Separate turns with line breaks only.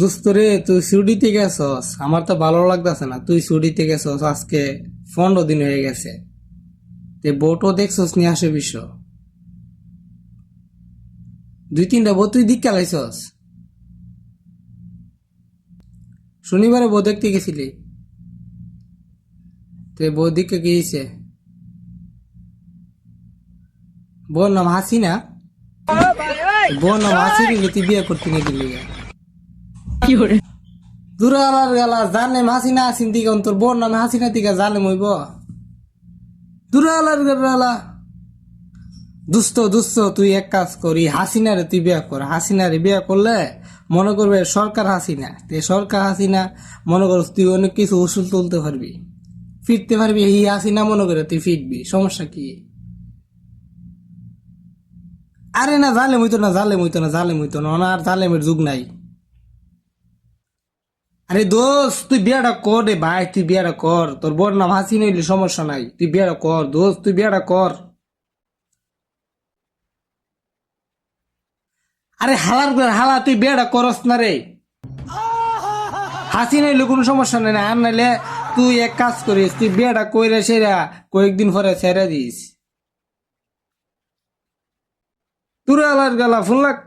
দোস্ত রে, তুই ছুটিতে গেছস, আমার তো ভালো লাগতেছে না। তুই ছুটিতে গেছস আজকে 15 দিন হয়ে গেছে। তে বউটো দেখছস নিয়ে আসে বিষয় 2-3টা বউ তুই দিক লাইছস। শনিবারে বউ দেখতে গেছিলি, তে বউ দিকে গিয়েছে। বউর নাম হাসিনা। বউর নাম হাসিনা, তুই বিয়ে করতে নিয়ে গেলি গা। দূরে আলার গেলা জানে হাসিনা আসিন দিকে তোর বউর নামে হাসিনা দিকে জানে মইব। দূরে আলার গেলা দুস্থ দুস্থ, তুই এক কাজ করি, হাসিনারে তুই বিয়ে কর। হাসিনারে বিয়ে করলে মনে করবে সরকার হাসিনা, তে সরকার হাসিনা মনে করস তুই অনেক কিছু উসুল তুলতে পারবি, ফিরতে পারবি। এই হাসিনা মনে করে তুই ফিরবি, সমস্যা কি? আরে না, জালে মইতো না, জালে মইতো না, জালে মইতো না, আর জালেমের যুগ নাই। আরে দোস্ত, তুই বিয়েটা কর রে ভাই, তুই বিয়েটা কর। তোর বড় নাম হাসিনা হইলে সমস্যা নাই, তুই বিয়েটা কর দোস্ত, তুই বিয়েটা কর। আরে হালার করে হালা, তুই বিয়েটা করস না রে। হাসি নাইলে কোনো সমস্যা নাই, না আর নাইলে তুই এক কাজ করিস, তুই বিয়েটা কইরা সেরা কয়েকদিন পরে ছেড়ে দিস। তুই আলার গেলা ফোন লাগ।